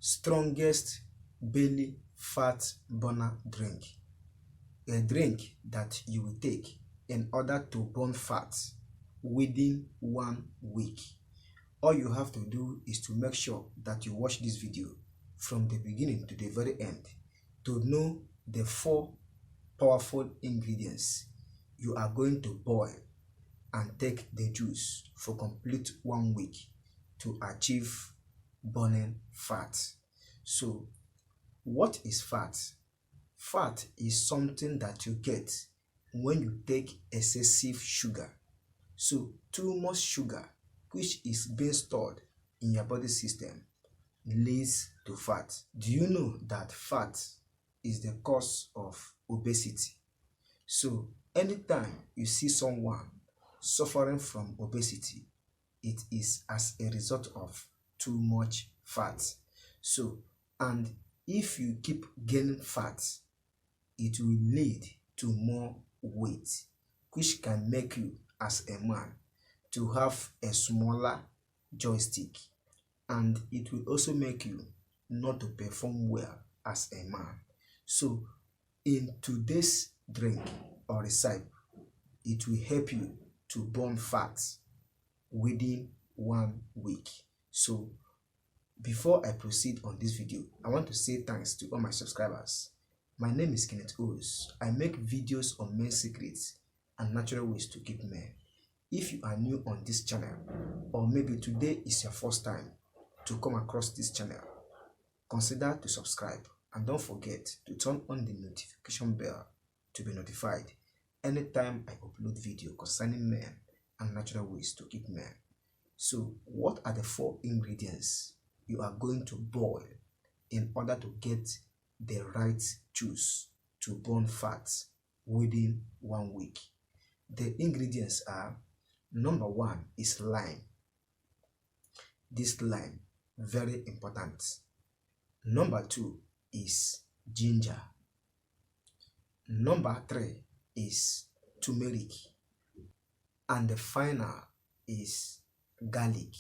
strongest belly fat burner drink. A drink that you will take in order to burn fat within 1 week. All you have to do is to make sure that you watch this video from the beginning to the very end to know the 4 powerful ingredients you are going to boil and take the juice for complete 1 week to achieve burning fat. So, what is fat? Fat is something that you get when you take excessive sugar. So, too much sugar, which is being stored in your body system, leads to fat. Do you know that fat is the cause of obesity? So, anytime you see someone suffering from obesity, it is as a result of too much fat. So, and if you keep gaining fat, it will lead to more weight, which can make you as a man to have a smaller joystick, and it will also make you not to perform well as a man. So in today's drink or recipe, it will help you to burn fat within 1 week. So before I proceed on this video, I want to say thanks to all my subscribers. My name is Kenneth Os. I make videos on men's secrets and natural ways to keep men. If you are new on this channel, or maybe today is your first time to come across this channel, consider to subscribe and don't forget to turn on the notification bell to be notified anytime I upload video concerning men and natural ways to keep men. So what are the 4 ingredients you are going to boil in order to get the right juice to burn fat within 1 week? The ingredients are: number 1 is lime. This lime, very important. Number 2 is ginger. Number 3 is turmeric. And the final is garlic.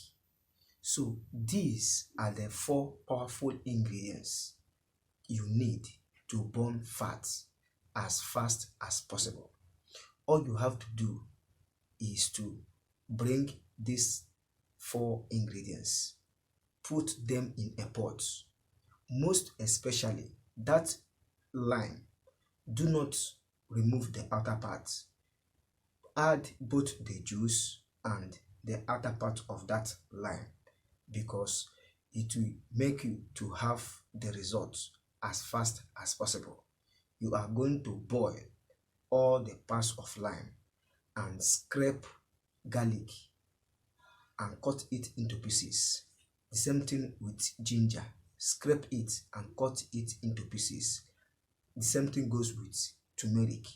So these are the 4 powerful ingredients you need to burn fat as fast as possible. All you have to do is to bring these 4 ingredients, put them in a pot. Most especially that lime, do not remove the outer part. Add both the juice and the outer part of that lime, because it will make you to have the results as fast as possible. You are going to boil all the parts of lime and scrape garlic and cut it into pieces. The same thing with ginger. Scrape it and cut it into pieces. The same thing goes with turmeric,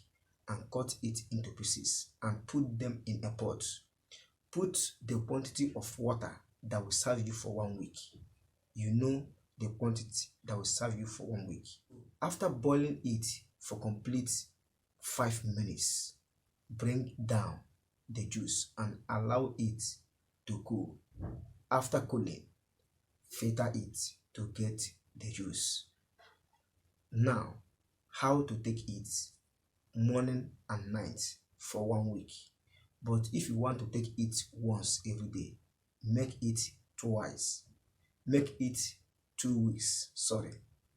and cut it into pieces and put them in a pot. Put the quantity of water that will serve you for 1 week. You know the quantity that will serve you for 1 week. After boiling it for complete 5 minutes, bring down the juice and allow it to cool. After cooling, filter it to get the juice. Now, how to take it? Morning and night for 1 week. But if you want to take it once every day, make it twice. Make it 2 weeks,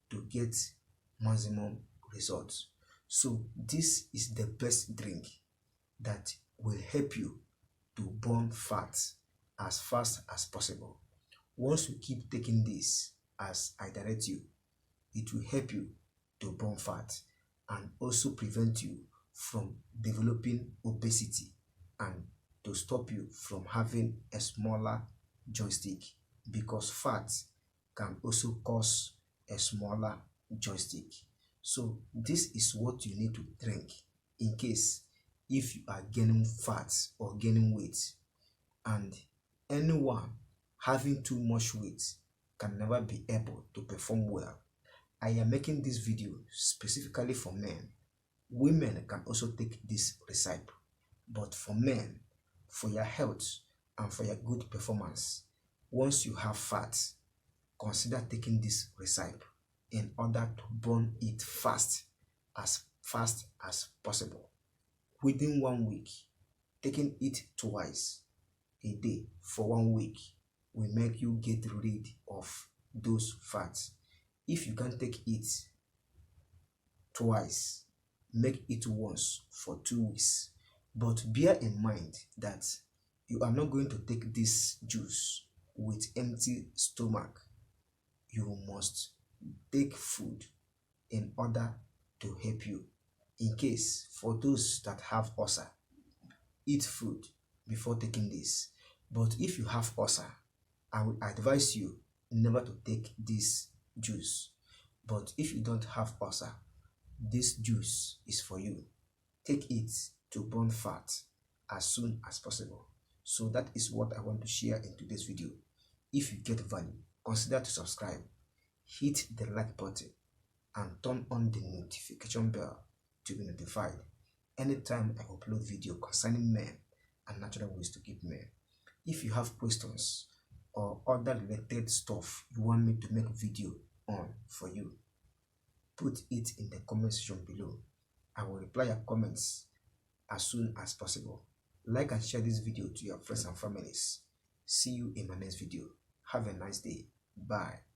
to get maximum results. So this is the best drink that will help you to burn fat as fast as possible. Once you keep taking this as I direct you, it will help you to burn fat and also prevent you from developing obesity and to stop you from having a smaller joystick, because fat can also cause a smaller joystick. So this is what you need to drink in case if you are gaining fat or gaining weight. And anyone having too much weight can never be able to perform well. I am making this video specifically for men. Women can also take this recipe, but for men, for your health and for your good performance, once you have fat, consider taking this recipe in order to burn it fast as possible. Within 1 week, taking it twice a day for 1 week will make you get rid of those fats. If you can take it twice, make it once for 2 weeks. But bear in mind that you are not going to take this juice with empty stomach. You must take food in order to help you. In case, for those that have ulcer, eat food before taking this. But if you have ulcer, I would advise you never to take this juice. But if you don't have ulcer, this juice is for you. Take it to burn fat as soon as possible. So that is what I want to share in today's video. If you get value, consider to subscribe, hit the like button, and turn on the notification bell to be notified anytime I upload video concerning men and natural ways to keep men. If you have questions or other related stuff you want me to make video on for you, put it in the comment section below. I will reply your comments as soon as possible. Like and share this video to your friends and families. See you in my next video. Have a nice day. Bye.